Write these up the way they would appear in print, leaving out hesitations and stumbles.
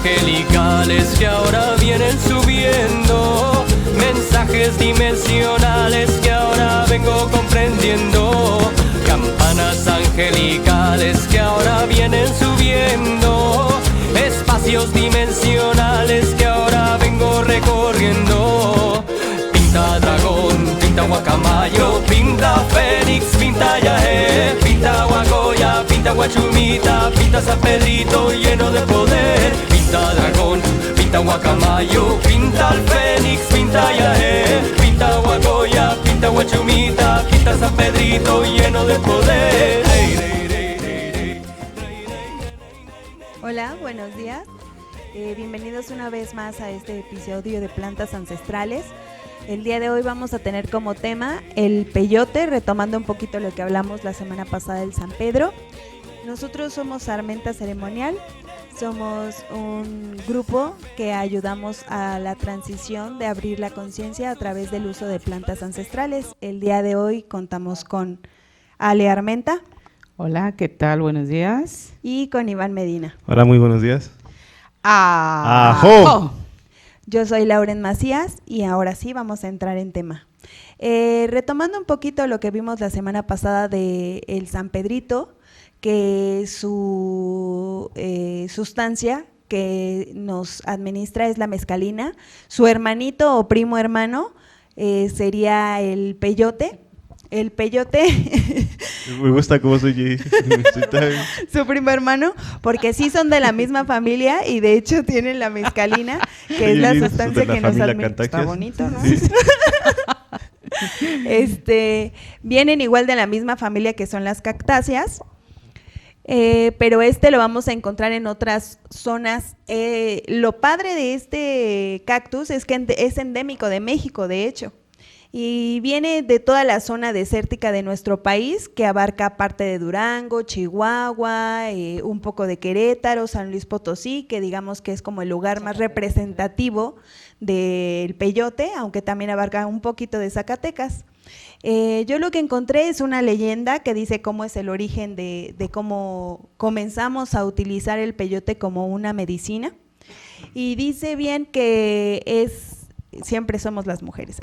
angelicales que ahora vienen subiendo, mensajes dimensionales que ahora vengo comprendiendo, campanas angelicales que ahora vienen subiendo, espacios dimensionales que ahora vengo recorriendo. Pinta dragón, pinta guacamayo, pinta fénix, pinta yaje, pinta guacoya, pinta guachumita, pinta San Pedrito lleno de poder. Pinta dragón, pinta guacamayo, pinta el fénix, pinta yaje, pinta guacoya, pinta guachumita, pinta San Pedrito lleno de poder. Hola, buenos días. Bienvenidos una vez más a este episodio de Plantas Ancestrales. El día de hoy vamos a tener como tema el peyote, retomando un poquito lo que hablamos la semana pasada del San Pedro. Nosotros somos Armenta Ceremonial, somos un grupo que ayudamos a la transición de abrir la conciencia a través del uso de plantas ancestrales. El día de hoy contamos con Ale Armenta. Hola, ¿qué tal? Buenos días. Y con Iván Medina. Hola, muy buenos días. ¡Ajo! Yo soy Lauren Macías y ahora sí vamos a entrar en tema. Retomando un poquito lo que vimos la semana pasada de el San Pedrito, que su sustancia que nos administra es la mezcalina, su hermanito o primo hermano sería el peyote. El peyote. Me gusta cómo soy su primo hermano, porque sí son de la misma familia y de hecho tienen la mezcalina, que es la sustancia que nos administra. Está bonito, ¿no? Sí. Vienen igual de la misma familia que son las cactáceas, pero lo vamos a encontrar en otras zonas. Lo padre de este cactus es que es endémico de México, de hecho. Y viene de toda la zona desértica de nuestro país, que abarca parte de Durango, Chihuahua, un poco de Querétaro, San Luis Potosí, que digamos que es como el lugar más representativo del peyote, aunque también abarca un poquito de Zacatecas. Yo lo que encontré es una leyenda que dice cómo es el origen de cómo comenzamos a utilizar el peyote como una medicina. Y dice bien que siempre somos las mujeres.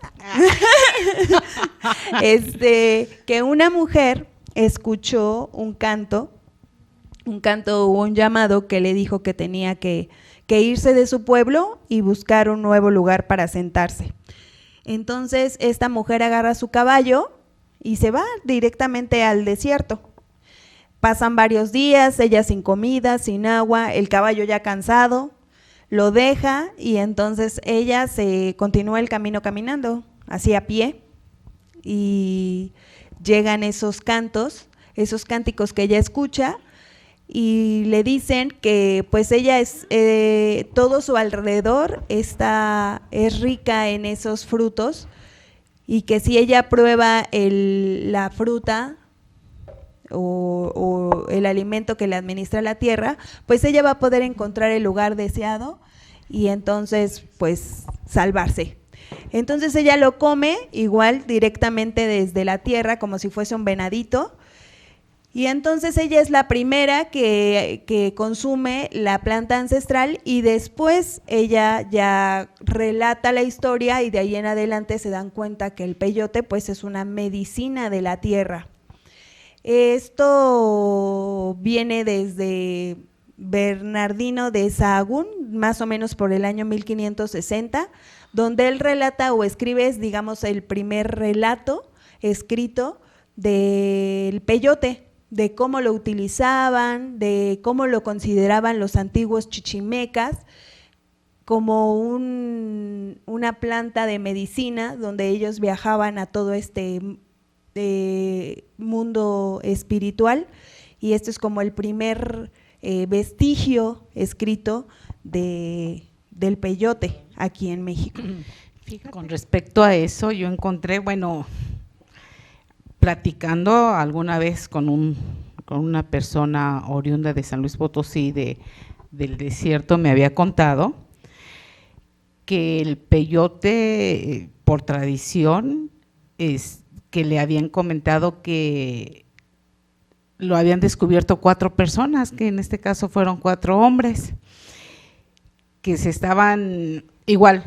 Que una mujer escuchó un canto o un llamado que le dijo que tenía que irse de su pueblo y buscar un nuevo lugar para sentarse. Entonces esta mujer agarra su caballo y se va directamente al desierto. Pasan varios días, ella sin comida, sin agua, el caballo ya cansado. Lo deja y entonces ella se continúa el camino caminando, así a pie, y llegan esos cánticos que ella escucha y le dicen que pues ella todo su alrededor es rica en esos frutos y que si ella prueba la fruta o el alimento que le administra la tierra, pues ella va a poder encontrar el lugar deseado y entonces pues salvarse. Entonces ella lo come igual directamente desde la tierra como si fuese un venadito y entonces ella es la primera que consume la planta ancestral y después ella ya relata la historia y de ahí en adelante se dan cuenta que el peyote pues es una medicina de la tierra. Esto viene desde Bernardino de Sahagún, más o menos por el año 1560, donde él relata o escribe, digamos, el primer relato escrito del peyote, de cómo lo utilizaban, de cómo lo consideraban los antiguos chichimecas como una planta de medicina, donde ellos viajaban a todo este mundo espiritual y esto es como el primer vestigio escrito del peyote aquí en México. Fíjate. Con respecto a eso, yo encontré, platicando alguna vez con una persona oriunda de San Luis Potosí, del desierto, me había contado que el peyote, por tradición, es que le habían comentado que lo habían descubierto 4 personas, que en este caso fueron 4 hombres, que se estaban igual,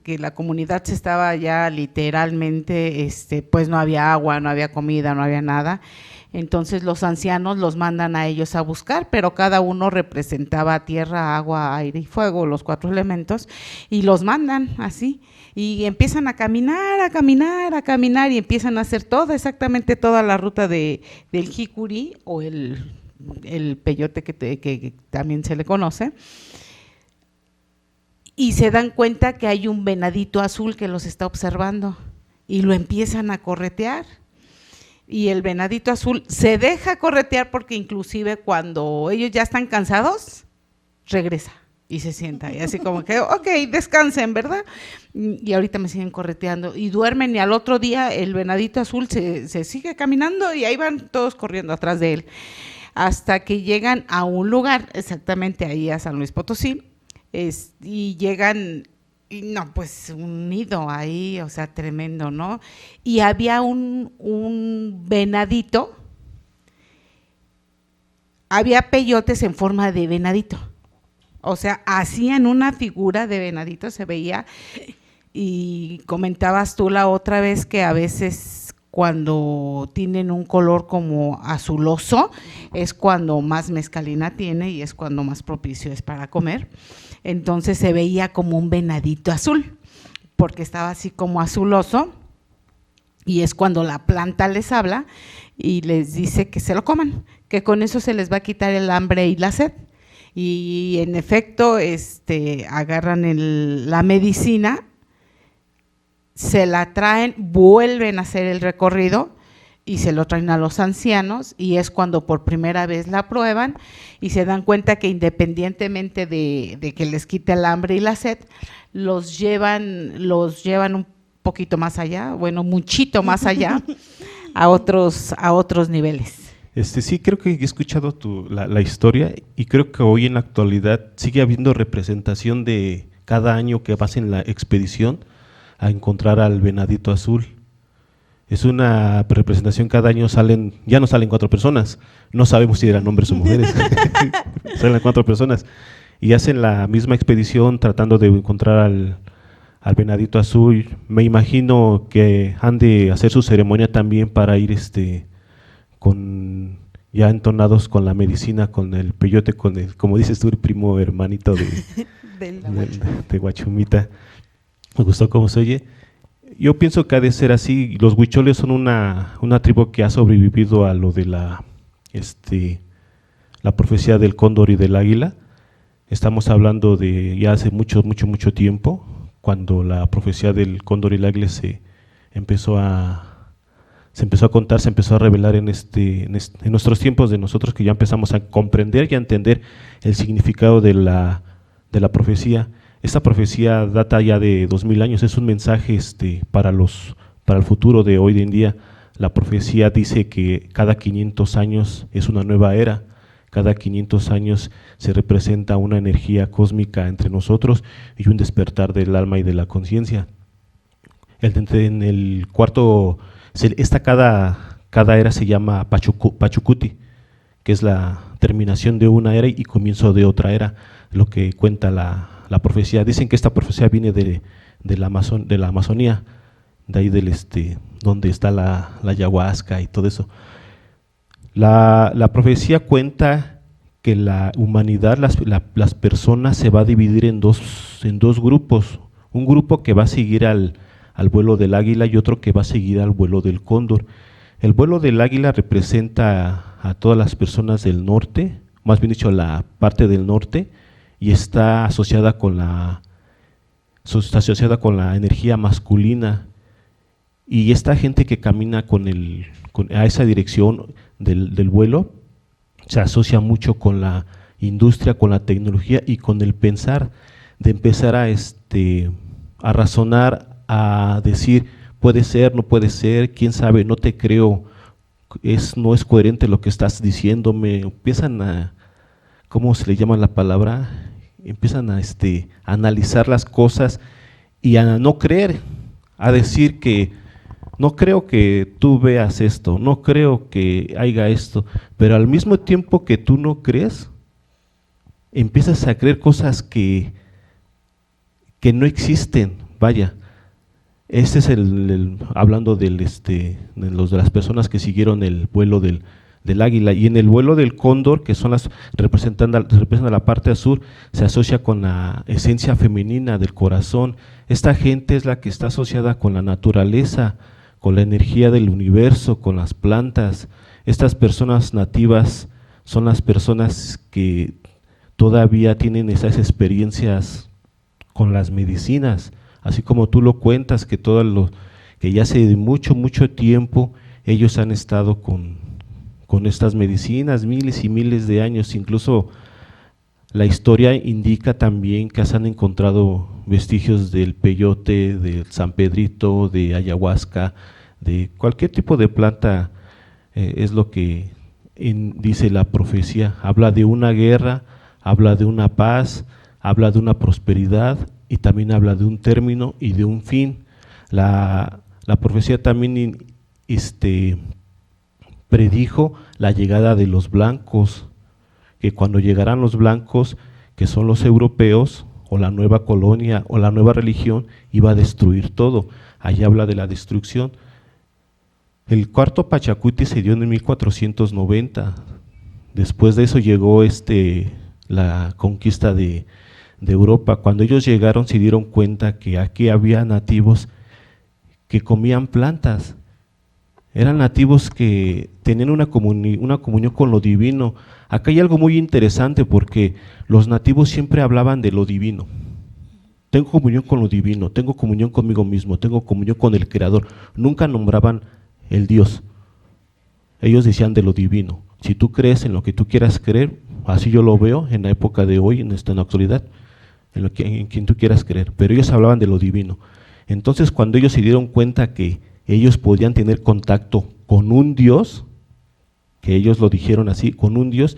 que la comunidad se estaba ya literalmente, pues no había agua, no había comida, no había nada. Entonces los ancianos los mandan a ellos a buscar, pero cada uno representaba tierra, agua, aire y fuego, los 4 elementos, y los mandan así. Y empiezan a caminar y empiezan a hacer exactamente toda la ruta del jicuri o el peyote que también se le conoce. Y se dan cuenta que hay un venadito azul que los está observando y lo empiezan a corretear. Y el venadito azul se deja corretear porque inclusive cuando ellos ya están cansados, regresa y se sienta. Y así como que, ok, descansen, ¿verdad? Y ahorita me siguen correteando y duermen y al otro día el venadito azul se sigue caminando y ahí van todos corriendo atrás de él. Hasta que llegan a un lugar, exactamente ahí a San Luis Potosí, y llegan, y no, pues un nido ahí, o sea, tremendo, ¿no? Y había un venadito, había peyotes en forma de venadito, o sea, hacían una figura de venadito, se veía, y comentabas tú la otra vez que a veces cuando tienen un color como azuloso, es cuando más mezcalina tiene y es cuando más propicio es para comer. Entonces se veía como un venadito azul, porque estaba así como azuloso, y es cuando la planta les habla y les dice que se lo coman, que con eso se les va a quitar el hambre y la sed. Y en efecto, agarran la medicina, se la traen, vuelven a hacer el recorrido y se lo traen a los ancianos y es cuando por primera vez la prueban y se dan cuenta que independientemente de que les quite el hambre y la sed, los llevan un poquito más allá, bueno, muchito más allá, a otros niveles. Sí, creo que he escuchado la historia y creo que hoy en la actualidad sigue habiendo representación de cada año que vas en la expedición a encontrar al venadito azul. Es una representación, cada año ya no salen 4 personas, no sabemos si eran hombres o mujeres, salen 4 personas y hacen la misma expedición tratando de encontrar al venadito azul. Me imagino que han de hacer su ceremonia también para ir ya entonados con la medicina, con el peyote, como dices tú, el primo hermanito de Guachumita. Me gustó cómo se oye. Yo pienso que ha de ser así. Los huicholes son una tribu que ha sobrevivido a lo de la profecía del cóndor y del águila. Estamos hablando de ya hace mucho tiempo, cuando la profecía del cóndor y el águila se empezó a contar, se empezó a revelar en nuestros tiempos, de nosotros que ya empezamos a comprender y a entender el significado de la profecía. Esta profecía data ya de 2000 años, es un mensaje para el futuro de hoy en día. La profecía dice que cada 500 años es una nueva era, cada 500 años se representa una energía cósmica entre nosotros y un despertar del alma y de la conciencia. En el cuarto, cada era se llama Pachucuti, que es la terminación de una era y comienzo de otra era, lo que cuenta la profecía. Dicen que esta profecía viene de la Amazonía, de ahí donde está la ayahuasca y todo eso. La profecía cuenta que la humanidad, las personas se va a dividir en dos grupos, un grupo que va a seguir al vuelo del águila y otro que va a seguir al vuelo del cóndor. El vuelo del águila representa a todas las personas del norte, más bien dicho la parte del norte, y está asociada con la energía masculina, y esta gente que camina a esa dirección del vuelo se asocia mucho con la industria, con la tecnología y con el pensar, de empezar a razonar, a decir puede ser, no puede ser, quién sabe, no te creo, no es coherente lo que estás diciéndome. Empiezan a, ¿cómo se le llama la palabra? Empiezan a analizar las cosas y a no creer, a decir que no creo que tú veas esto, no creo que haya esto, pero al mismo tiempo que tú no crees, empiezas a creer cosas que que no existen, vaya. Este es hablando de las personas que siguieron el vuelo del águila, y en el vuelo del cóndor, que son representan la parte azul, se asocia con la esencia femenina del corazón. Esta gente es la que está asociada con la naturaleza, con la energía del universo, con las plantas. Estas personas nativas son las personas que todavía tienen esas experiencias con las medicinas, así como tú lo cuentas, que que ya hace mucho tiempo ellos han estado con estas medicinas, miles y miles de años. Incluso la historia indica también que se han encontrado vestigios del peyote, del San Pedrito, de ayahuasca, de cualquier tipo de planta. Es lo que dice la profecía, habla de una guerra, habla de una paz, habla de una prosperidad y también habla de un término y de un fin. La profecía también predijo la llegada de los blancos, que cuando llegarán los blancos, que son los europeos, o la nueva colonia, o la nueva religión, iba a destruir todo. Ahí habla de la destrucción. El cuarto Pachacuti se dio en 1490. Después de eso llegó la conquista de Europa. Cuando ellos llegaron se dieron cuenta que aquí había nativos que comían plantas. Eran nativos que tenían una comunión con lo divino. Acá hay algo muy interesante, porque los nativos siempre hablaban de lo divino. Tengo comunión con lo divino, tengo comunión conmigo mismo, tengo comunión con el Creador. Nunca nombraban el Dios. Ellos decían de lo divino. Si tú crees en lo que tú quieras creer, así yo lo veo en la época de hoy, en la actualidad, en quien tú quieras creer, pero ellos hablaban de lo divino. Entonces, cuando ellos se dieron cuenta que ellos podían tener contacto con un Dios, que ellos lo dijeron así, con un Dios,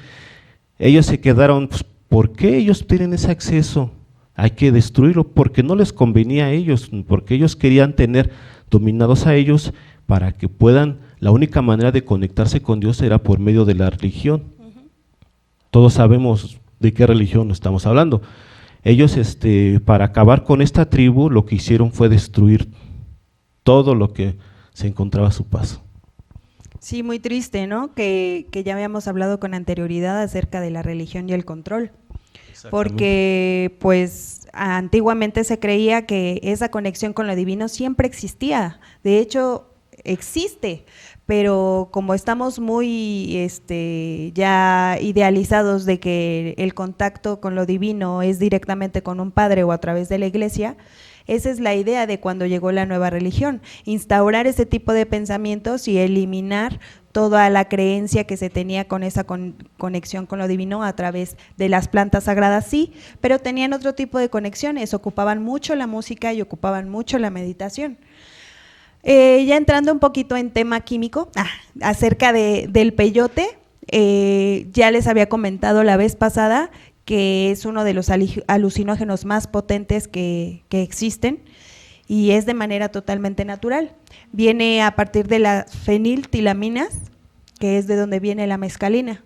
ellos se quedaron, pues, ¿por qué ellos tienen ese acceso? Hay que destruirlo, porque no les convenía a ellos, porque ellos querían tener dominados a ellos para que puedan, la única manera de conectarse con Dios era por medio de la religión. Todos sabemos de qué religión estamos hablando. Ellos, para acabar con esta tribu, lo que hicieron fue destruir todo lo que se encontraba a su paso. Sí, muy triste, ¿no? Que ya habíamos hablado con anterioridad acerca de la religión y el control. Porque pues antiguamente se creía que esa conexión con lo divino siempre existía. De hecho, existe, pero como estamos muy ya idealizados de que el contacto con lo divino es directamente con un padre o a través de la iglesia, esa es la idea de cuando llegó la nueva religión, instaurar ese tipo de pensamientos y eliminar toda la creencia que se tenía con esa conexión con lo divino a través de las plantas sagradas, sí, pero tenían otro tipo de conexiones, ocupaban mucho la música y ocupaban mucho la meditación. Ya entrando un poquito en tema químico, acerca del peyote, ya les había comentado la vez pasada que es uno de los alucinógenos más potentes que existen y es de manera totalmente natural. Viene a partir de las feniltilaminas, que es de donde viene la mescalina.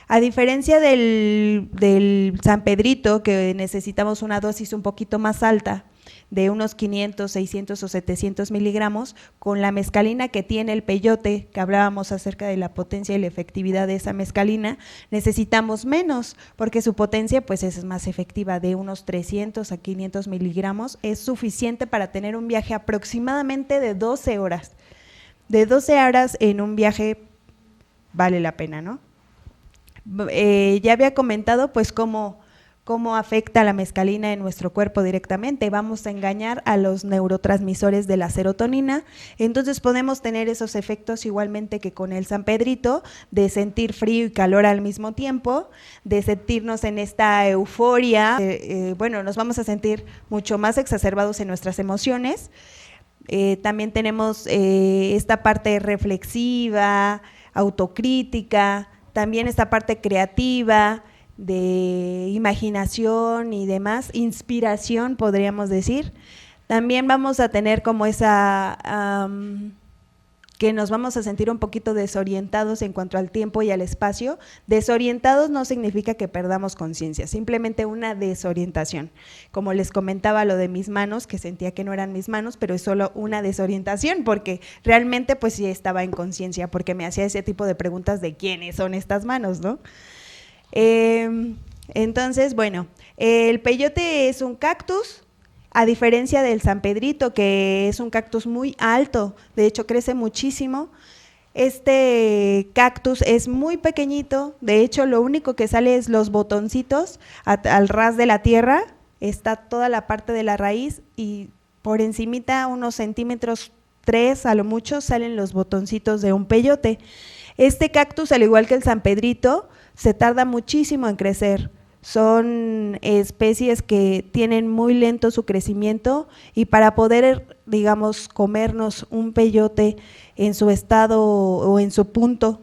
A diferencia del San Pedrito, que necesitamos una dosis un poquito más alta, de unos 500, 600 o 700 miligramos, con la mescalina que tiene el peyote, que hablábamos acerca de la potencia y la efectividad de esa mescalina, necesitamos menos, porque su potencia pues es más efectiva, de unos 300 a 500 miligramos, es suficiente para tener un viaje aproximadamente de 12 horas. De 12 horas en un viaje vale la pena, ¿no? Ya había comentado pues cómo afecta la mescalina en nuestro cuerpo directamente. Vamos a engañar a los neurotransmisores de la serotonina, entonces podemos tener esos efectos igualmente que con el San Pedrito, de sentir frío y calor al mismo tiempo, de sentirnos en esta euforia, bueno, nos vamos a sentir mucho más exacerbados en nuestras emociones. También tenemos esta parte reflexiva, autocrítica, también esta parte creativa, de imaginación y demás, inspiración podríamos decir. También vamos a tener como esa que nos vamos a sentir un poquito desorientados en cuanto al tiempo y al espacio. Desorientados no significa que perdamos conciencia, simplemente una desorientación. Como les comentaba lo de mis manos, que sentía que no eran mis manos, pero es solo una desorientación, porque realmente pues sí estaba en conciencia, porque me hacía ese tipo de preguntas de quiénes son estas manos, ¿no? Entonces, bueno, el peyote es un cactus, a diferencia del San Pedrito, que es un cactus muy alto, de hecho crece muchísimo. Este cactus es muy pequeñito, de hecho lo único que sale es los botoncitos al ras de la tierra, está toda la parte de la raíz y por encimita unos centímetros 3 a lo mucho salen los botoncitos de un peyote. Este cactus, al igual que el San Pedrito, se tarda muchísimo en crecer. Son especies que tienen muy lento su crecimiento y para poder, digamos, comernos un peyote en su estado o en su punto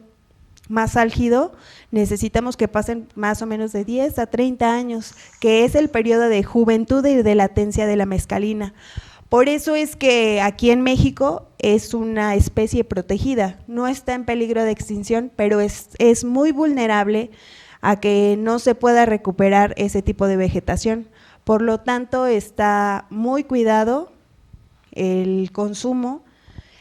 más álgido, necesitamos que pasen más o menos de 10 a 30 años, que es el periodo de juventud y de latencia de la mescalina. Por eso es que aquí en México es una especie protegida, no está en peligro de extinción, pero es muy vulnerable a que no se pueda recuperar ese tipo de vegetación. Por lo tanto, está muy cuidado el consumo.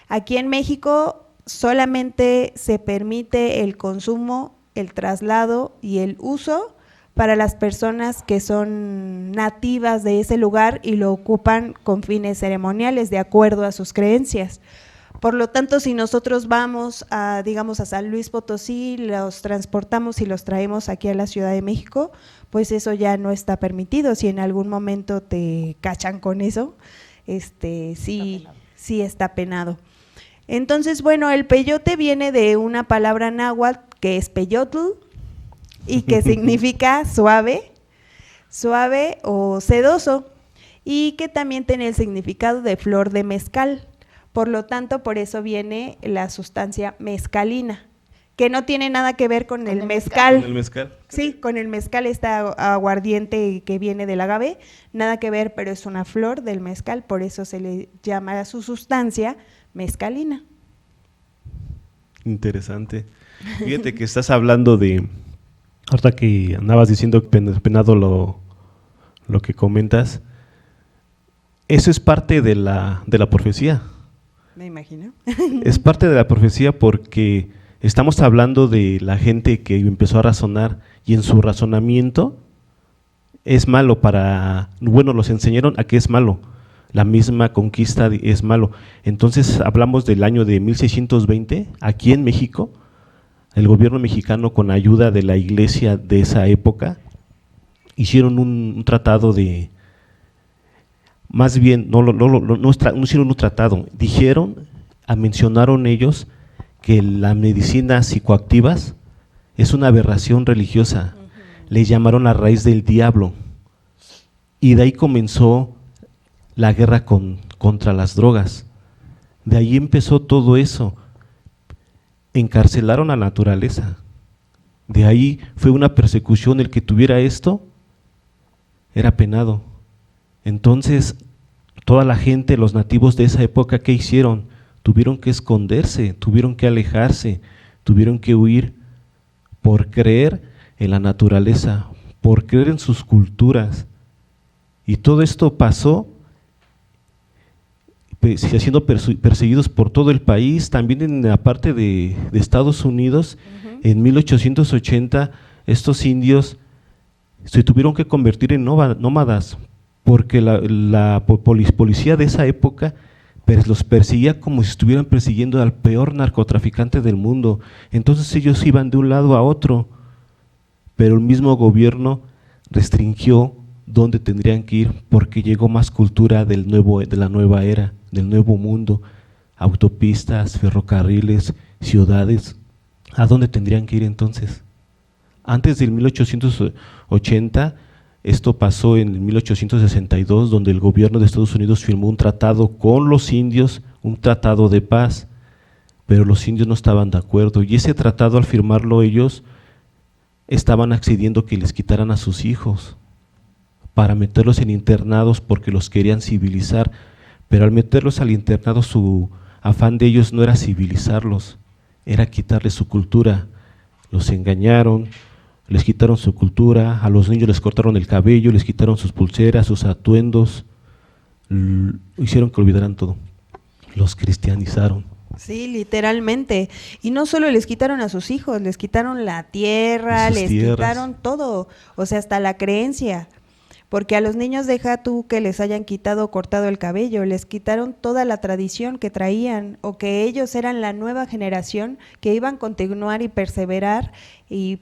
Aquí en México solamente se permite el consumo, el traslado y el uso para las personas que son nativas de ese lugar y lo ocupan con fines ceremoniales, de acuerdo a sus creencias. Por lo tanto, si nosotros vamos a, digamos, a San Luis Potosí, los transportamos y los traemos aquí a la Ciudad de México, pues eso ya no está permitido. Si en algún momento te cachan con eso, sí está penado. Entonces, bueno, el peyote viene de una palabra náhuatl que es peyotl y que significa suave o sedoso, y que también tiene el significado de flor de mezcal. Por lo tanto, por eso viene la sustancia mescalina, que no tiene nada que ver con el mezcal. ¿Con el mezcal? Sí, con el mezcal, está aguardiente que viene del agave, nada que ver, pero es una flor del mezcal, por eso se le llama a su sustancia mescalina. Interesante. Fíjate que estás hablando de, ahorita que andabas diciendo penado lo que comentas, eso es parte de la profecía. Me imagino. Es parte de la profecía porque estamos hablando de la gente que empezó a razonar y en su razonamiento es malo los enseñaron a que es malo, la misma conquista es malo. Entonces hablamos del año de 1620, aquí en México, el gobierno mexicano con ayuda de la iglesia de esa época hicieron un tratado de… Más bien, no hicieron un tratado, mencionaron ellos que la medicina psicoactivas es una aberración religiosa, le llamaron la raíz del diablo, y de ahí comenzó la guerra contra las drogas, de ahí empezó todo eso, encarcelaron a la naturaleza, de ahí fue una persecución, el que tuviera esto era penado. Entonces, toda la gente, los nativos de esa época, ¿qué hicieron? Tuvieron que esconderse, tuvieron que alejarse, tuvieron que huir por creer en la naturaleza, por creer en sus culturas. Y todo esto pasó siendo perseguidos por todo el país, también en la parte de Estados Unidos. En 1880 estos indios se tuvieron que convertir en nómadas, porque la policía de esa época los perseguía como si estuvieran persiguiendo al peor narcotraficante del mundo. Entonces ellos iban de un lado a otro, pero el mismo gobierno restringió dónde tendrían que ir, porque llegó más cultura de la nueva era, del nuevo mundo, autopistas, ferrocarriles, ciudades. ¿A dónde tendrían que ir entonces? Antes del 1880, esto pasó en 1862, donde el gobierno de Estados Unidos firmó un tratado con los indios, un tratado de paz, pero los indios no estaban de acuerdo, y ese tratado, al firmarlo ellos, estaban accediendo que les quitaran a sus hijos para meterlos en internados porque los querían civilizar, pero al meterlos al internado afán de ellos no era civilizarlos, era quitarles su cultura. Los engañaron, les quitaron su cultura, a los niños les cortaron el cabello, les quitaron sus pulseras, sus atuendos, hicieron que olvidaran todo, los cristianizaron. Sí, literalmente. Y no solo les quitaron a sus hijos, les quitaron la tierra, les quitaron todo, o sea, hasta la creencia. Porque a los niños deja tú que les hayan quitado o cortado el cabello, les quitaron toda la tradición que traían, o que ellos eran la nueva generación que iban a continuar y perseverar y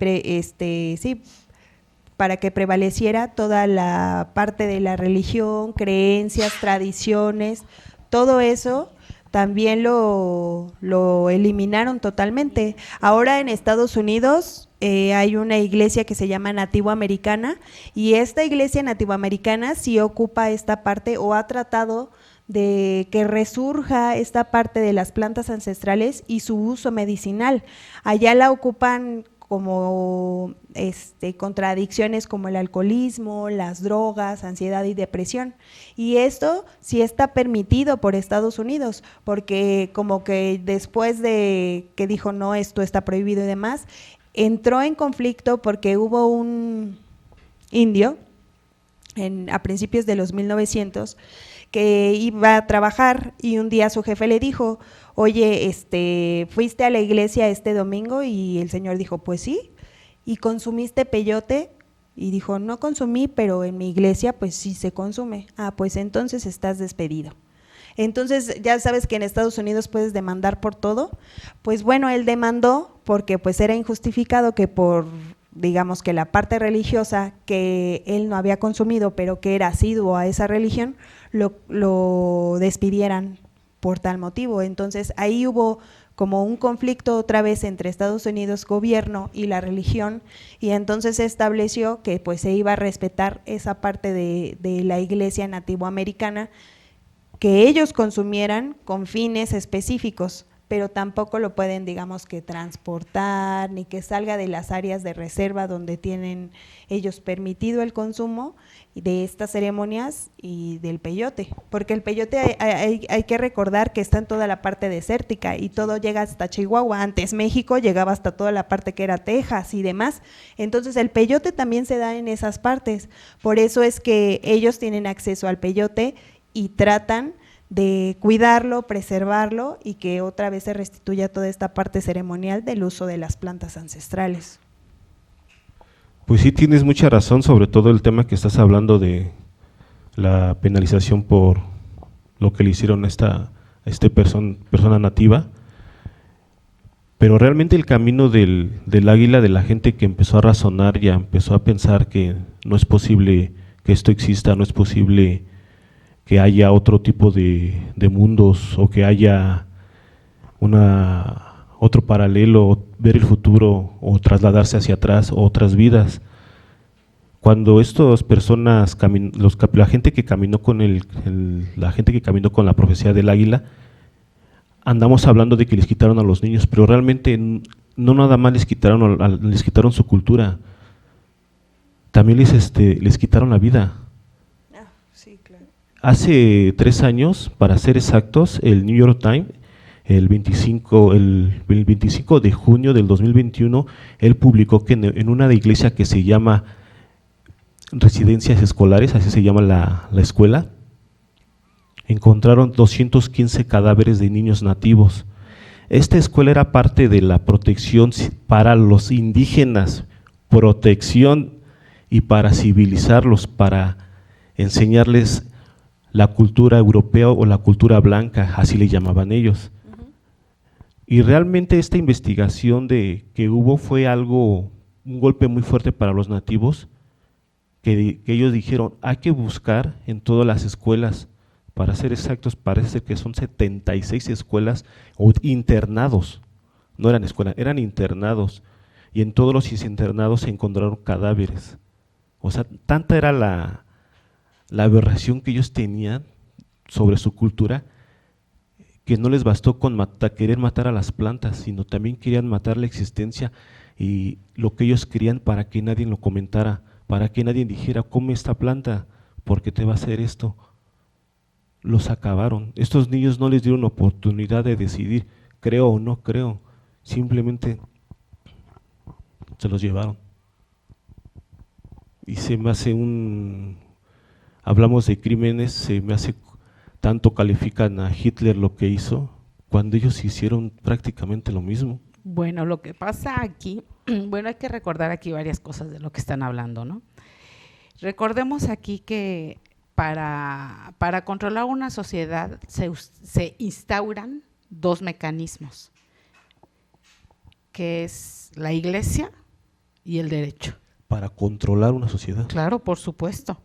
para que prevaleciera toda la parte de la religión, creencias, tradiciones, todo eso también lo eliminaron totalmente. Ahora en Estados Unidos hay una iglesia que se llama Nativoamericana, y esta iglesia nativoamericana sí ocupa esta parte, o ha tratado de que resurja esta parte de las plantas ancestrales y su uso medicinal. Allá la ocupan como contradicciones como el alcoholismo, las drogas, ansiedad y depresión. Y esto sí está permitido por Estados Unidos, porque como que después de que dijo no, esto está prohibido y demás, entró en conflicto porque hubo un indio a principios de los 1900 que iba a trabajar, y un día su jefe le dijo: oye, ¿fuiste a la iglesia este domingo? Y el señor dijo: pues sí. ¿Y consumiste peyote? Y dijo: no consumí, pero en mi iglesia pues sí se consume. Ah, pues entonces estás despedido. Entonces ya sabes que en Estados Unidos puedes demandar por todo. Pues bueno, él demandó porque pues era injustificado que por, digamos, que la parte religiosa que él no había consumido, pero que era asiduo a esa religión, lo despidieran por tal motivo. Entonces ahí hubo como un conflicto otra vez entre Estados Unidos, gobierno, y la religión, y entonces se estableció que pues se iba a respetar esa parte de la iglesia nativoamericana, que ellos consumieran con fines específicos, pero tampoco lo pueden, digamos, que transportar, ni que salga de las áreas de reserva donde tienen ellos permitido el consumo de estas ceremonias y del peyote, porque el peyote hay que recordar que está en toda la parte desértica y todo llega hasta Chihuahua. Antes México llegaba hasta toda la parte que era Texas y demás, entonces el peyote también se da en esas partes, por eso es que ellos tienen acceso al peyote y tratan de cuidarlo, preservarlo, y que otra vez se restituya toda esta parte ceremonial del uso de las plantas ancestrales. Pues sí, tienes mucha razón, sobre todo el tema que estás hablando de la penalización por lo que le hicieron a esta persona nativa, pero realmente el camino del águila, de la gente que empezó a razonar, ya empezó a pensar que no es posible que esto exista, no es posible que haya otro tipo de mundos, o que haya otro paralelo, ver el futuro o trasladarse hacia atrás, o otras vidas. Cuando estas personas, la gente que caminó con la profecía del águila, andamos hablando de que les quitaron a los niños, pero realmente no nada más les quitaron su cultura, también les quitaron la vida. Sí, claro. Hace 3 años, para ser exactos, el New York Times, el 25 de junio del 2021, él publicó que en una iglesia que se llama Residencias Escolares, así se llama la escuela, encontraron 215 cadáveres de niños nativos. Esta escuela era parte de la protección para los indígenas, protección y para civilizarlos, para enseñarles la cultura europea o la cultura blanca, así le llamaban ellos. Y realmente esta investigación que hubo fue un golpe muy fuerte para los nativos, que ellos dijeron: hay que buscar en todas las escuelas, para ser exactos, parece que son 76 escuelas o internados, no eran escuelas, eran internados, y en todos los internados se encontraron cadáveres. O sea, tanta era la aberración que ellos tenían sobre su cultura, que no les bastó con querer matar a las plantas, sino también querían matar la existencia y lo que ellos querían, para que nadie lo comentara, para que nadie dijera: come esta planta porque te va a hacer esto. los acabaron. Estos niños no les dieron oportunidad de decidir, creo o no creo, simplemente se los llevaron. Y se me hace hablamos de crímenes, se me hace tanto califican a Hitler lo que hizo, cuando ellos hicieron prácticamente lo mismo. Bueno, lo que pasa aquí, bueno, hay que recordar aquí varias cosas de lo que están hablando, ¿no? Recordemos aquí que para controlar una sociedad se instauran dos mecanismos, que es la Iglesia y el derecho. Para controlar una sociedad. Claro, por supuesto.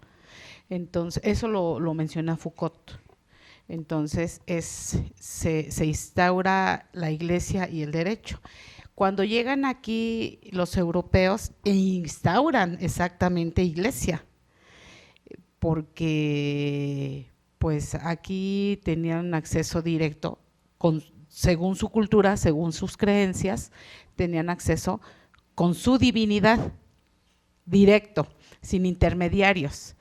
Entonces, eso lo menciona Foucault. Entonces, se instaura la Iglesia y el derecho. Cuando llegan aquí los europeos e instauran exactamente Iglesia, porque pues aquí tenían acceso directo, según su cultura, según sus creencias, tenían acceso con su divinidad, directo, sin intermediarios,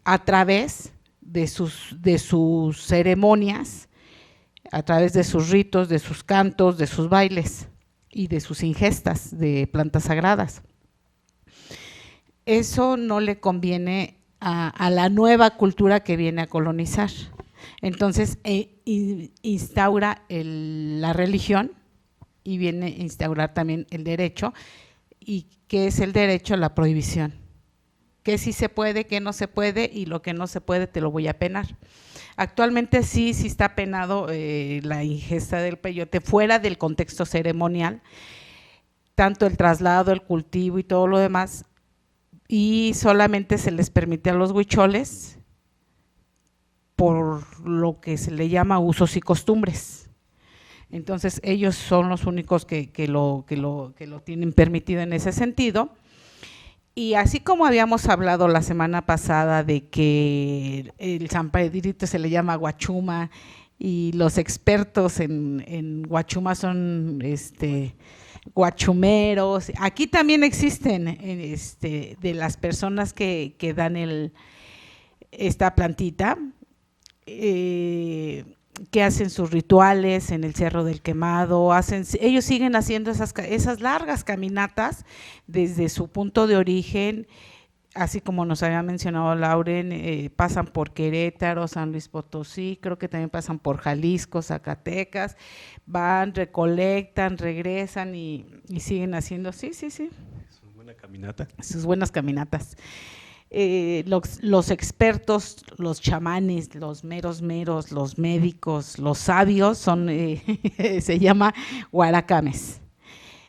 a través de sus ceremonias, a través de sus ritos, de sus cantos, de sus bailes y de sus ingestas de plantas sagradas. Eso no le conviene a la nueva cultura que viene a colonizar. Entonces instaura la religión y viene a instaurar también el derecho. ¿Y qué es el derecho? La prohibición. ¿Qué sí se puede, qué no se puede? Y lo que no se puede te lo voy a penar. Actualmente sí está penado la ingesta del peyote fuera del contexto ceremonial, tanto el traslado, el cultivo y todo lo demás, y solamente se les permite a los huicholes por lo que se le llama usos y costumbres. Entonces ellos son los únicos que lo tienen permitido en ese sentido. Y así como habíamos hablado la semana pasada de que el San Pedrito se le llama guachuma y los expertos en guachuma son guachumeros, aquí también existen de las personas que dan esta plantita, que hacen sus rituales en el Cerro del Quemado, ellos siguen haciendo esas largas caminatas desde su punto de origen, así como nos había mencionado Lauren, pasan por Querétaro, San Luis Potosí, creo que también pasan por Jalisco, Zacatecas, van, recolectan, regresan y siguen haciendo, sí. Su buena caminata. Sus buenas caminatas. Los expertos, los chamanes, los meros, los médicos, los sabios son, se llama guaracames.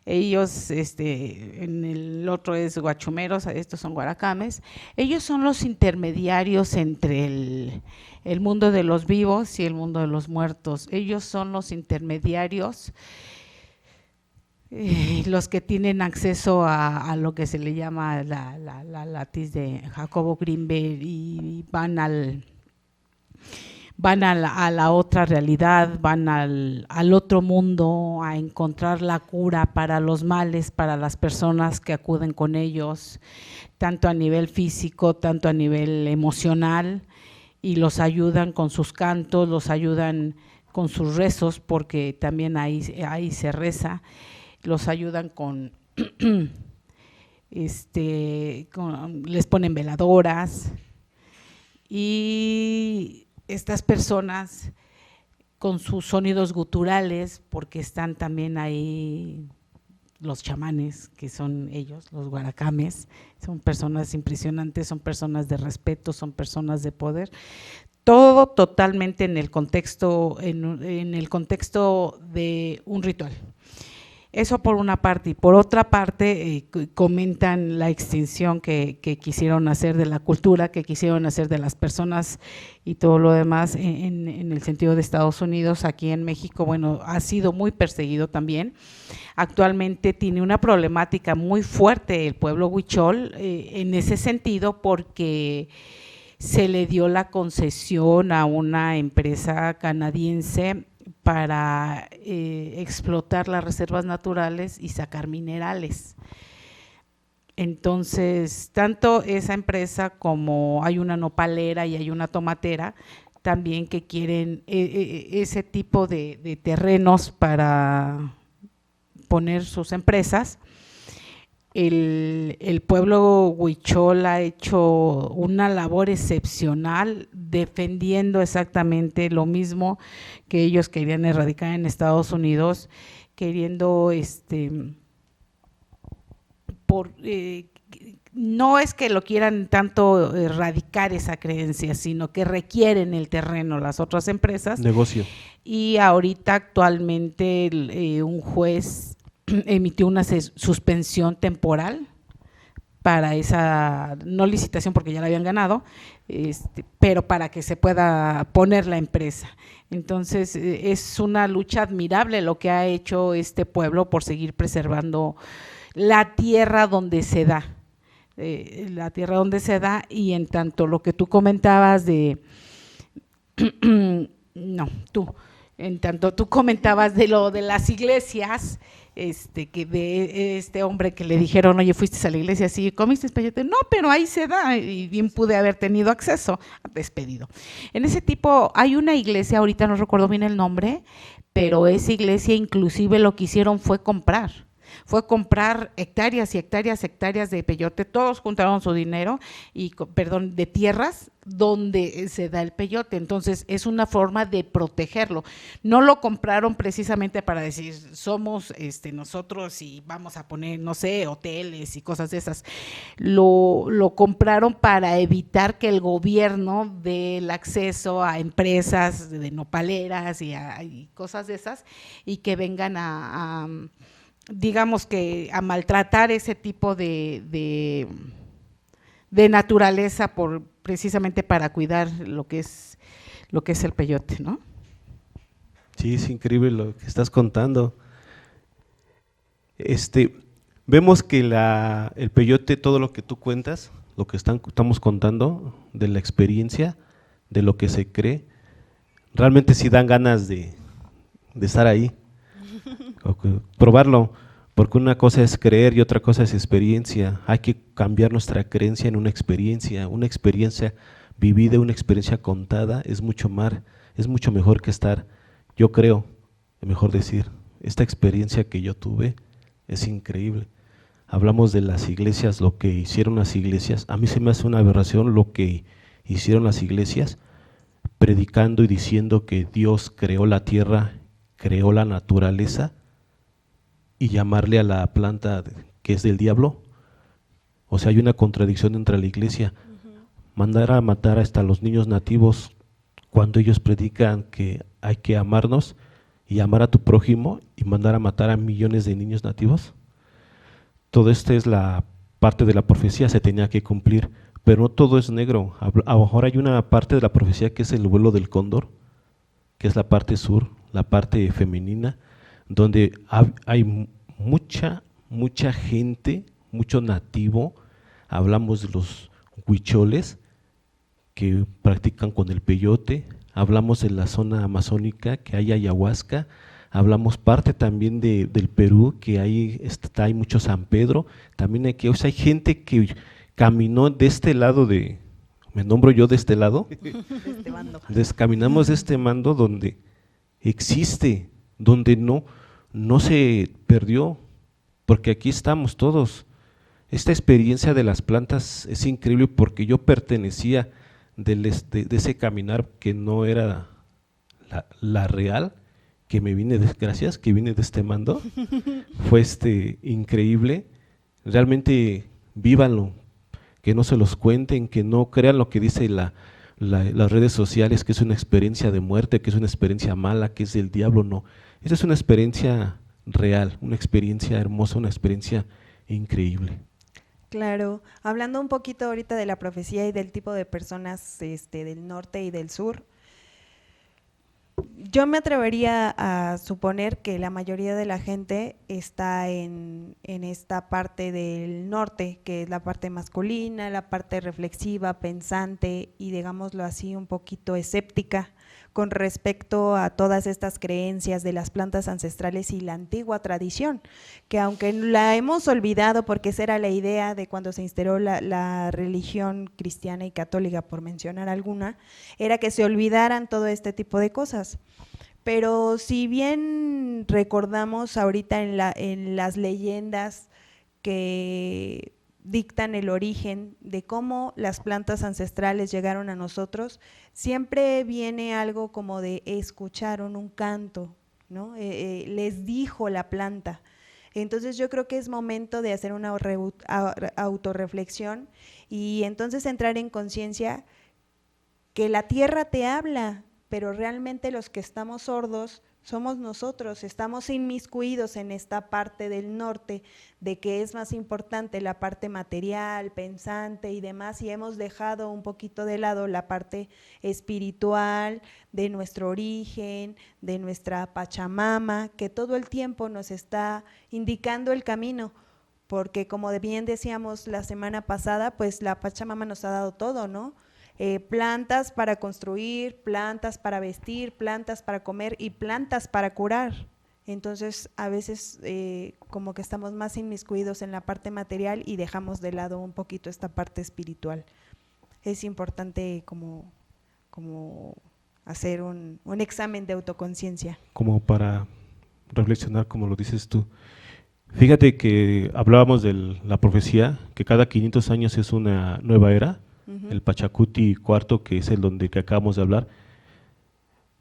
Ellos, en el otro es guachumeros, estos son guaracames. Ellos son los intermediarios entre el mundo de los vivos y el mundo de los muertos. Ellos son los intermediarios, los que tienen acceso a lo que se le llama la latiz de Jacobo Greenberg y van a la otra realidad, van al otro mundo a encontrar la cura para los males, para las personas que acuden con ellos, tanto a nivel físico, tanto a nivel emocional, y los ayudan con sus cantos, los ayudan con sus rezos, porque también ahí se reza, los ayudan les ponen veladoras, y estas personas con sus sonidos guturales, porque están también ahí los chamanes, que son ellos, los guaracames, son personas impresionantes, son personas de respeto, son personas de poder, todo totalmente en el contexto de un ritual. Eso por una parte, y por otra parte comentan la extinción que quisieron hacer de la cultura, que quisieron hacer de las personas y todo lo demás en el sentido de Estados Unidos. Aquí en México, bueno, ha sido muy perseguido también. Actualmente tiene una problemática muy fuerte el pueblo huichol en ese sentido, porque se le dio la concesión a una empresa canadiense para explotar las reservas naturales y sacar minerales. Entonces, tanto esa empresa como hay una nopalera y hay una tomatera, también que quieren ese tipo de terrenos para poner sus empresas. El pueblo huichol ha hecho una labor excepcional defendiendo exactamente lo mismo que ellos querían erradicar en Estados Unidos, queriendo no es que lo quieran tanto erradicar esa creencia, sino que requieren el terreno las otras empresas. Negocio. Y ahorita actualmente un juez emitió una suspensión temporal para esa, no licitación porque ya la habían ganado, pero para que se pueda poner la empresa. Entonces es una lucha admirable lo que ha hecho este pueblo por seguir preservando la tierra donde se da. Y en tanto lo que tú comentabas en tanto tú comentabas de lo de las iglesias, que de este hombre que le dijeron, oye, fuiste a la iglesia, sí, comiste peyote, no, pero ahí se da, y bien pude haber tenido acceso, despedido. En ese tipo, hay una iglesia, ahorita no recuerdo bien el nombre, pero esa iglesia inclusive lo que hicieron fue comprar hectáreas y hectáreas de peyote, todos juntaron su dinero de tierras donde se da el peyote. Entonces es una forma de protegerlo. No lo compraron precisamente para decir somos nosotros y vamos a poner, no sé, hoteles y cosas de esas. Lo compraron para evitar que el gobierno dé el acceso a empresas de nopaleras y cosas de esas, y que vengan digamos que a maltratar ese tipo de naturaleza precisamente para cuidar lo que es el peyote, ¿no? Sí, es increíble lo que estás contando. Vemos que el peyote, todo lo que tú cuentas, lo que estamos contando de la experiencia, de lo que se cree, realmente sí dan ganas de estar ahí. Probarlo, porque una cosa es creer y otra cosa es experiencia. Hay que cambiar nuestra creencia en una experiencia vivida, una experiencia contada, es mucho mejor que estar, yo creo, mejor decir, esta experiencia que yo tuve es increíble. Hablamos de las iglesias, lo que hicieron las iglesias, a mí se me hace una aberración lo que hicieron las iglesias, predicando y diciendo que Dios creó la tierra, creó la naturaleza, y llamarle a la planta que es del diablo. O sea, hay una contradicción entre la iglesia. Mandar a matar hasta los niños nativos cuando ellos predican que hay que amarnos y amar a tu prójimo, y mandar a matar a millones de niños nativos. Todo esto es la parte de la profecía, se tenía que cumplir, pero no todo es negro. A lo mejor hay una parte de la profecía que es el vuelo del cóndor, que es la parte sur, la parte femenina, donde hay mucha gente, mucho nativo. Hablamos de los huicholes que practican con el peyote, hablamos de la zona amazónica que hay ayahuasca, hablamos parte también del Perú, que hay mucho San Pedro, también hay gente que caminó de este lado me nombro yo de este lado, este bando. Caminamos de este mando donde existe, donde no se perdió, porque aquí estamos todos. Esta experiencia de las plantas es increíble, porque yo pertenecía de ese caminar que no era la real, que me vine que vine de este mando. Fue increíble. Realmente vívanlo, que no se los cuenten, que no crean lo que dice las redes sociales, que es una experiencia de muerte, que es una experiencia mala, que es del diablo. No, esa es una experiencia real, una experiencia hermosa, una experiencia increíble. Claro, hablando un poquito ahorita de la profecía y del tipo de personas del norte y del sur, yo me atrevería a suponer que la mayoría de la gente está en esta parte del norte, que es la parte masculina, la parte reflexiva, pensante y, digámoslo así, un poquito escéptica con respecto a todas estas creencias de las plantas ancestrales y la antigua tradición, que aunque la hemos olvidado porque esa era la idea de cuando se instauró la religión cristiana y católica, por mencionar alguna, era que se olvidaran todo este tipo de cosas. Pero si bien recordamos ahorita en las leyendas que dictan el origen de cómo las plantas ancestrales llegaron a nosotros, siempre viene algo como de escucharon un canto, ¿no? Les dijo la planta. Entonces yo creo que es momento de hacer una autorreflexión y entonces entrar en conciencia que la tierra te habla, pero realmente los que estamos sordos somos nosotros, estamos inmiscuidos en esta parte del norte de que es más importante la parte material, pensante y demás, y hemos dejado un poquito de lado la parte espiritual de nuestro origen, de nuestra Pachamama, que todo el tiempo nos está indicando el camino, porque como bien decíamos la semana pasada, pues la Pachamama nos ha dado todo, ¿no? Plantas para construir, plantas para vestir, plantas para comer y plantas para curar. Entonces a veces como que estamos más inmiscuidos en la parte material y dejamos de lado un poquito esta parte espiritual. Es importante como hacer un examen de autoconciencia. Como para reflexionar, como lo dices tú. Fíjate que hablábamos de la profecía, que cada 500 años es una nueva era. El Pachacuti IV, que es el donde que acabamos de hablar,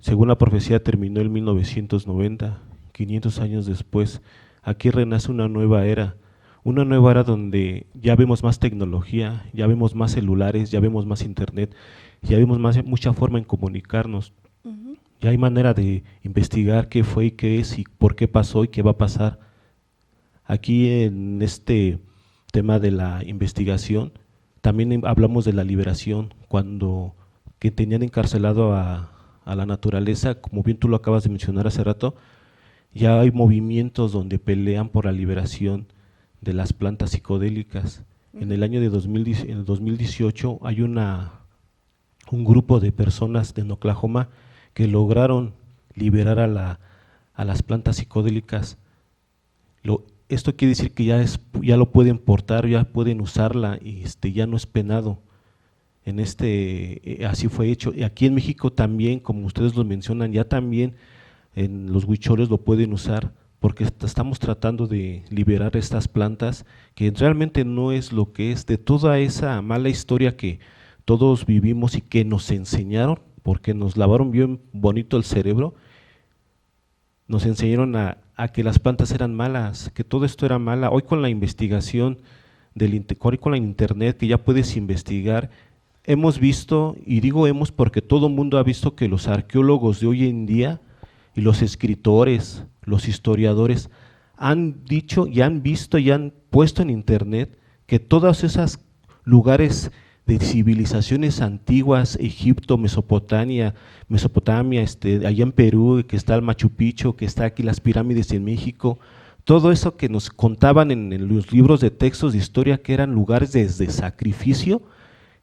según la profecía terminó en 1990, 500 años después, aquí renace una nueva era donde ya vemos más tecnología, ya vemos más celulares, ya vemos más internet, ya vemos mucha forma en comunicarnos, ya hay manera de investigar qué fue y qué es y por qué pasó y qué va a pasar. Aquí en este tema de la investigación, también hablamos de la liberación, cuando que tenían encarcelado a la naturaleza, como bien tú lo acabas de mencionar hace rato, ya hay movimientos donde pelean por la liberación de las plantas psicodélicas. En el año de 2018 hay un grupo de personas en Oklahoma que lograron liberar a las plantas psicodélicas. Esto quiere decir que ya lo pueden portar, ya pueden usarla y ya no es penado. Así fue hecho. Y aquí en México también, como ustedes lo mencionan, ya también en los huicholes lo pueden usar, porque estamos tratando de liberar estas plantas que realmente no es lo que es, de toda esa mala historia que todos vivimos y que nos enseñaron, porque nos lavaron bien bonito el cerebro, nos enseñaron a que las plantas eran malas, que todo esto era mala. Hoy con la investigación, hoy con la internet, que ya puedes investigar, hemos visto, y digo hemos porque todo el mundo ha visto que los arqueólogos de hoy en día y los escritores, los historiadores, han dicho y han visto y han puesto en internet que todos esos lugares de civilizaciones antiguas, Egipto, Mesopotamia, allá en Perú, que está el Machu Picchu, que está aquí las pirámides en México, todo eso que nos contaban en los libros de textos de historia, que eran lugares de sacrificio,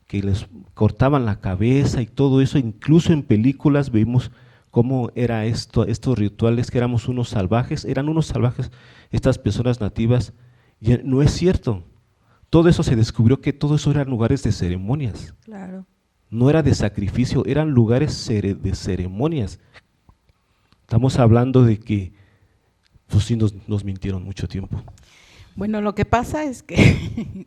que les cortaban la cabeza y todo eso, incluso en películas vimos cómo era estos rituales, que eran unos salvajes estas personas nativas, y no es cierto. Todo eso se descubrió que todo eso eran lugares de ceremonias. Claro. No era de sacrificio, eran lugares de ceremonias. Estamos hablando de que, pues sí, nos mintieron mucho tiempo. Bueno, lo que pasa es que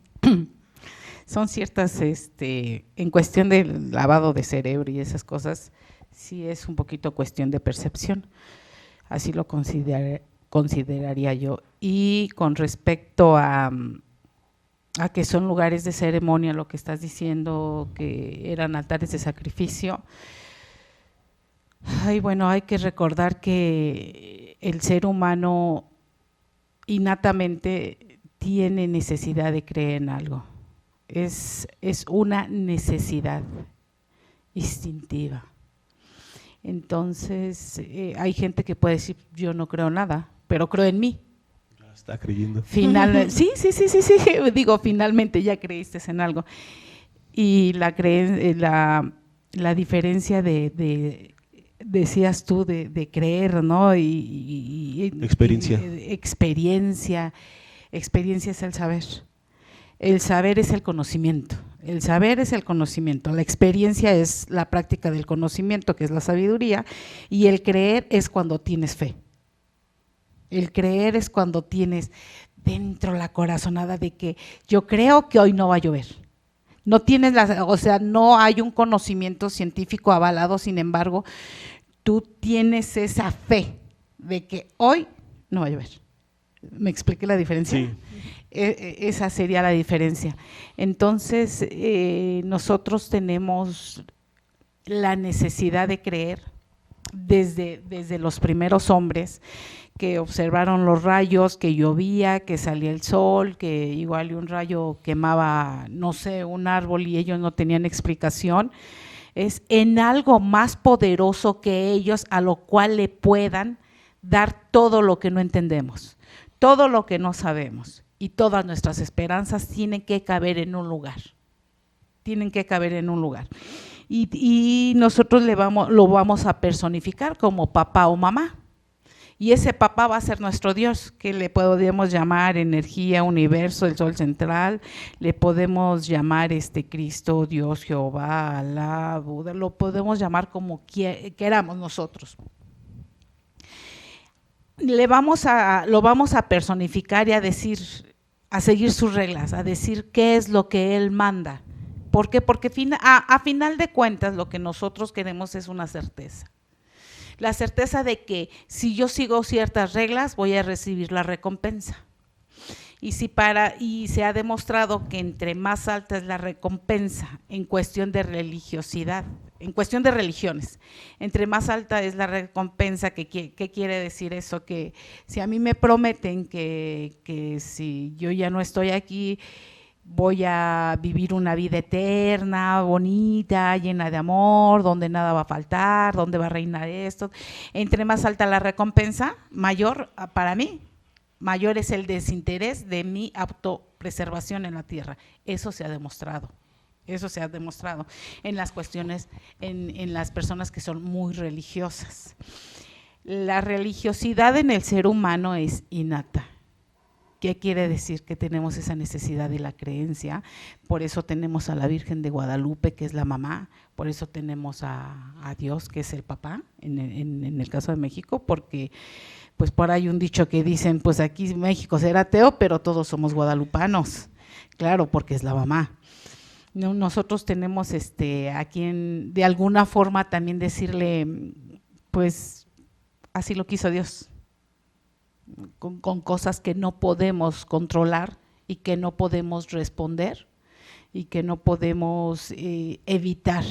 son ciertas, en cuestión del lavado de cerebro y esas cosas, sí es un poquito cuestión de percepción. Así lo consideraría yo. Y con respecto a que son lugares de ceremonia, lo que estás diciendo, que eran altares de sacrificio. Bueno, hay que recordar que el ser humano innatamente tiene necesidad de creer en algo. Es una necesidad instintiva. Entonces, hay gente que puede decir, yo no creo nada, pero creo en mí. Está creyendo. Sí, digo, finalmente ya creíste en algo. Y la diferencia de decías tú de creer, ¿no? Experiencia. Experiencia es el saber. El saber es el conocimiento. El saber es el conocimiento. La experiencia es la práctica del conocimiento, que es la sabiduría, y el creer es cuando tienes fe. El creer es cuando tienes dentro la corazonada de que yo creo que hoy no va a llover. No tienes no hay un conocimiento científico avalado, sin embargo, tú tienes esa fe de que hoy no va a llover. ¿Me expliqué la diferencia? Sí. Esa sería la diferencia. Entonces, nosotros tenemos la necesidad de creer desde los primeros hombres que observaron los rayos, que llovía, que salía el sol, que igual un rayo quemaba, no sé, un árbol y ellos no tenían explicación. Es en algo más poderoso que ellos, a lo cual le puedan dar todo lo que no entendemos, todo lo que no sabemos, y todas nuestras esperanzas tienen que caber en un lugar. Tienen que caber en un lugar. Y nosotros lo vamos a personificar como papá o mamá. Y ese papá va a ser nuestro Dios, que le podemos llamar energía, universo, el sol central, le podemos llamar Cristo, Dios, Jehová, Alá, Buda, lo podemos llamar como queramos nosotros. Lo vamos a personificar y a decir, a seguir sus reglas, a decir qué es lo que él manda. ¿Por qué? Porque a final de cuentas lo que nosotros queremos es una certeza. La certeza de que si yo sigo ciertas reglas voy a recibir la recompensa. Y se ha demostrado que entre más alta es la recompensa en cuestión de religiosidad, en cuestión de religiones, entre más alta es la recompensa, ¿qué quiere decir eso? Que si a mí me prometen que si yo ya no estoy aquí, voy a vivir una vida eterna, bonita, llena de amor, donde nada va a faltar, donde va a reinar esto. Entre más alta la recompensa, mayor para mí, mayor es el desinterés de mi autopreservación en la tierra. Eso se ha demostrado. Eso se ha demostrado en las cuestiones, en las personas que son muy religiosas. La religiosidad en el ser humano es innata. ¿Qué quiere decir? Que tenemos esa necesidad de la creencia, por eso tenemos a la Virgen de Guadalupe, que es la mamá, por eso tenemos a Dios, que es el papá, en el caso de México, porque pues por ahí un dicho que dicen, pues aquí México será ateo, pero todos somos guadalupanos, claro, porque es la mamá. Nosotros tenemos a quien de alguna forma también decirle, pues así lo quiso Dios. Con cosas que no podemos controlar y que no podemos responder y que no podemos evitar.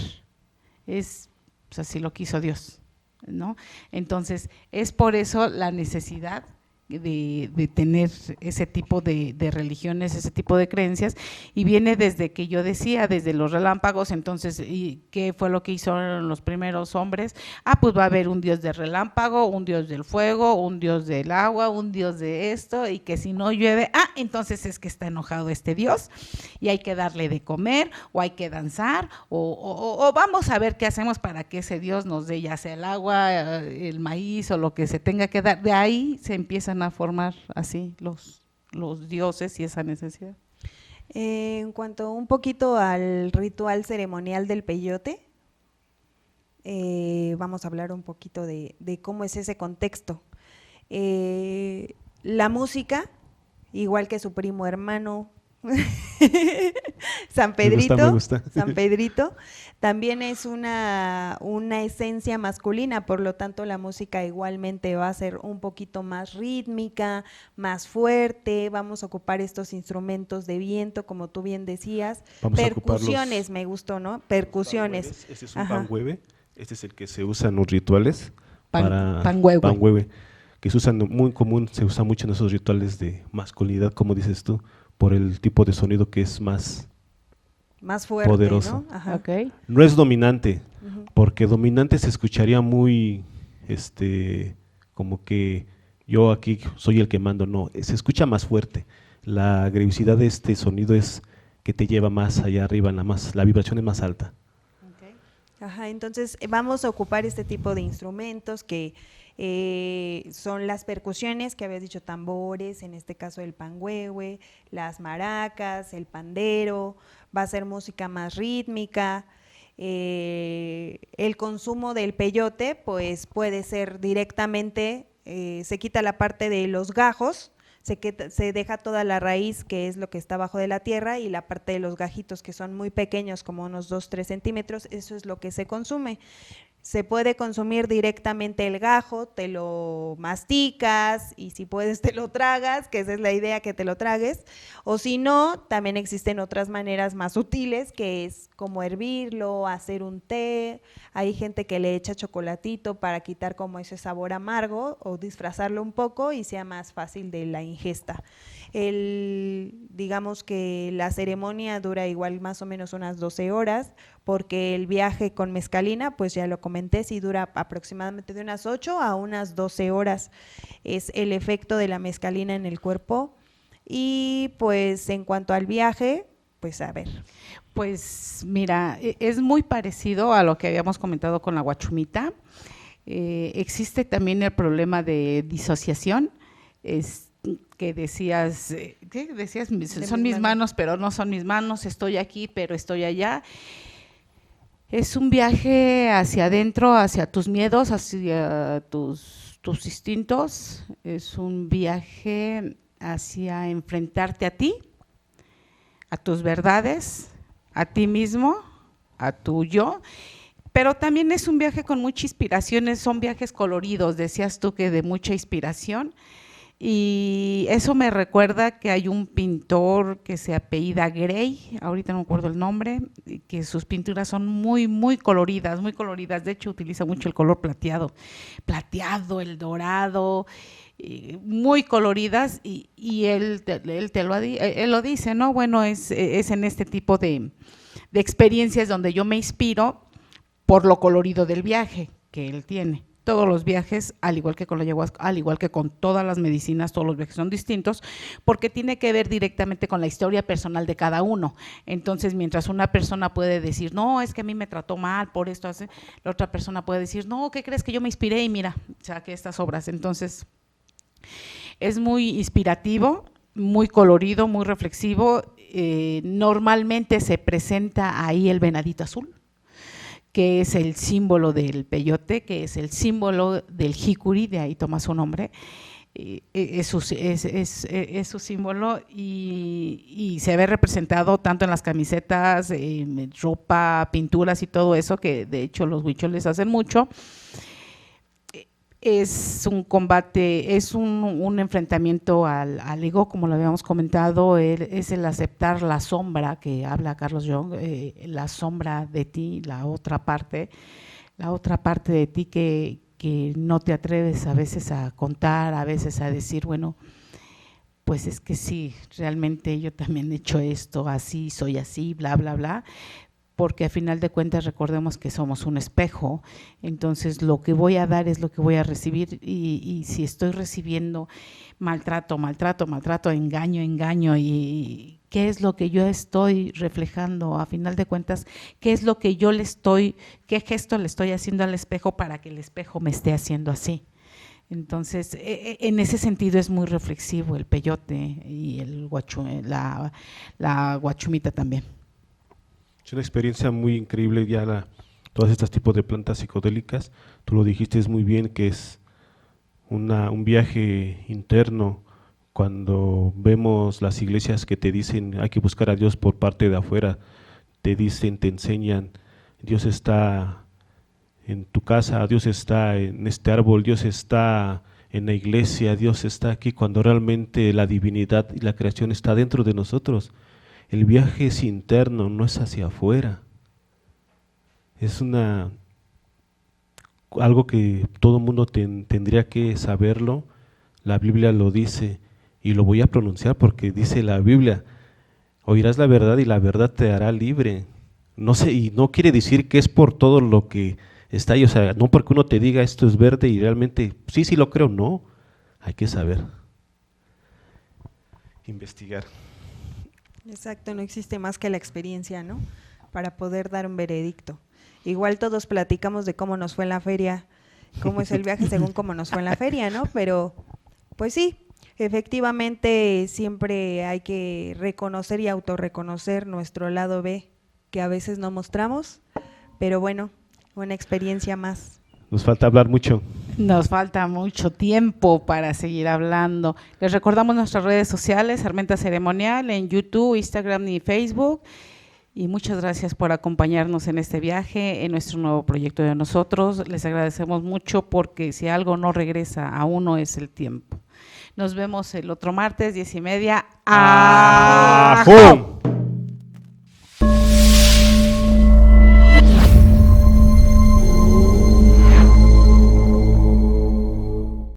Pues así lo quiso Dios, ¿no? Entonces, es por eso la necesidad de tener ese tipo de religiones, ese tipo de creencias, y viene desde que yo decía, desde los relámpagos. Entonces, ¿y qué fue lo que hicieron los primeros hombres? Pues va a haber un dios del relámpago, un dios del fuego, un dios del agua, un dios de esto, y que si no llueve, entonces es que está enojado este dios, y hay que darle de comer, o hay que danzar, o vamos a ver qué hacemos para que ese dios nos dé ya sea el agua, el maíz, o lo que se tenga que dar. De ahí se empiezan a formar así los dioses y esa necesidad. En cuanto un poquito al ritual ceremonial del peyote, vamos a hablar un poquito de cómo es ese contexto. La música, igual que su primo hermano San Pedrito, me gusta. San Pedrito, también es una esencia masculina, por lo tanto la música igualmente va a ser un poquito más rítmica, más fuerte. Vamos a ocupar estos instrumentos de viento, como tú bien decías. Percusiones, me gustó, ¿no? Percusiones. Este es un panhueve, este es el que se usa en los rituales para panhueve, que se usan muy común, se usa mucho en esos rituales de masculinidad, como dices tú, por el tipo de sonido que es más fuerte, poderoso. ¿no? Ajá. Okay. No es dominante, porque dominante se escucharía muy, como que yo aquí soy el que mando. No, se escucha más fuerte. La agresividad de este sonido es que te lleva más allá arriba, la vibración es más alta. Okay. Ajá, entonces vamos a ocupar este tipo de instrumentos que son las percusiones, que habías dicho, tambores, en este caso el pangüehue, las maracas, el pandero, va a ser música más rítmica. El consumo del peyote pues puede ser directamente, se quita la parte de los gajos, se deja toda la raíz, que es lo que está abajo de la tierra, y la parte de los gajitos, que son muy pequeños, como unos 2-3 centímetros, eso es lo que se consume. Se puede consumir directamente el gajo, te lo masticas y si puedes te lo tragas, que esa es la idea, que te lo tragues, o si no, también existen otras maneras más sutiles, que es como hervirlo, hacer un té. Hay gente que le echa chocolatito para quitar como ese sabor amargo o disfrazarlo un poco y sea más fácil de la ingesta. Digamos que la ceremonia dura igual más o menos unas 12 horas, porque el viaje con mezcalina, pues ya lo comenté, sí dura aproximadamente de unas 8 a unas 12 horas, es el efecto de la mezcalina en el cuerpo. Y pues en cuanto al viaje, pues a ver. Pues mira, es muy parecido a lo que habíamos comentado con la guachumita. Existe también el problema de disociación, que decías, ¿qué decías? Son mis manos, pero no son mis manos, estoy aquí, pero estoy allá. Es un viaje hacia adentro, hacia tus miedos, hacia tus instintos. Es un viaje hacia enfrentarte a ti, a tus verdades, a ti mismo, a tu yo. Pero también es un viaje con mucha inspiración, son viajes coloridos, decías tú que de mucha inspiración. Y eso me recuerda que hay un pintor que se apellida Gray, ahorita no me acuerdo el nombre, que sus pinturas son muy, muy coloridas, de hecho utiliza mucho el color plateado, el dorado, muy coloridas, y él lo dice, ¿no? Bueno, es en este tipo de experiencias donde yo me inspiro por lo colorido del viaje que él tiene. Todos los viajes, al igual que con la ayahuasca, al igual que con todas las medicinas, todos los viajes son distintos, porque tiene que ver directamente con la historia personal de cada uno. Entonces, mientras una persona puede decir, no, es que a mí me trató mal, por esto hace, la otra persona puede decir, no, ¿qué crees? Que yo me inspiré y mira, saqué estas obras. Entonces, es muy inspirativo, muy colorido, muy reflexivo. Normalmente se presenta ahí el venadito azul, que es el símbolo del peyote, que es el símbolo del jicuri, de ahí toma su nombre, es su símbolo, y se ve representado tanto en las camisetas, ropa, pinturas y todo eso, que de hecho los huicholes hacen mucho. Es un combate, es un enfrentamiento al ego, como lo habíamos comentado, es el aceptar la sombra que habla Carlos Jung, la sombra de ti, la otra parte de ti que no te atreves a veces a contar, a veces a decir, bueno, pues es que sí, realmente yo también he hecho esto, así, soy así, bla, bla, bla. Porque a final de cuentas recordemos que somos un espejo, entonces lo que voy a dar es lo que voy a recibir, y si estoy recibiendo maltrato, engaño, y qué es lo que yo estoy reflejando, a final de cuentas, qué es lo que qué gesto le estoy haciendo al espejo para que el espejo me esté haciendo así. Entonces, en ese sentido es muy reflexivo el peyote y la guachumita también. Es una experiencia muy increíble ya todos estos tipos de plantas psicodélicas. Tú lo dijiste muy bien, que es un viaje interno. Cuando vemos las iglesias que te dicen hay que buscar a Dios por parte de afuera, te dicen, te enseñan, Dios está en tu casa, Dios está en este árbol, Dios está en la iglesia, Dios está aquí, cuando realmente la divinidad y la creación está dentro de nosotros. El viaje es interno, no es hacia afuera. Es algo que todo mundo tendría que saberlo. La Biblia lo dice, y lo voy a pronunciar porque dice la Biblia: oirás la verdad y la verdad te hará libre. No sé, y no quiere decir que es por todo lo que está ahí, o sea, no porque uno te diga esto es verde y realmente sí lo creo, no. Hay que saber, investigar. Exacto, no existe más que la experiencia, ¿no? Para poder dar un veredicto. Igual todos platicamos de cómo nos fue en la feria, cómo es el viaje según cómo nos fue en la feria, ¿no? Pero, pues sí, efectivamente siempre hay que reconocer y autorreconocer nuestro lado B, que a veces no mostramos, pero bueno, una experiencia más. Nos falta hablar mucho. Nos falta mucho tiempo para seguir hablando. Les recordamos nuestras redes sociales, Armenta Ceremonial, en YouTube, Instagram y Facebook. Y muchas gracias por acompañarnos en este viaje, en nuestro nuevo proyecto de nosotros. Les agradecemos mucho porque si algo no regresa a uno es el tiempo. Nos vemos el otro martes, 10:30. ¡Ajú!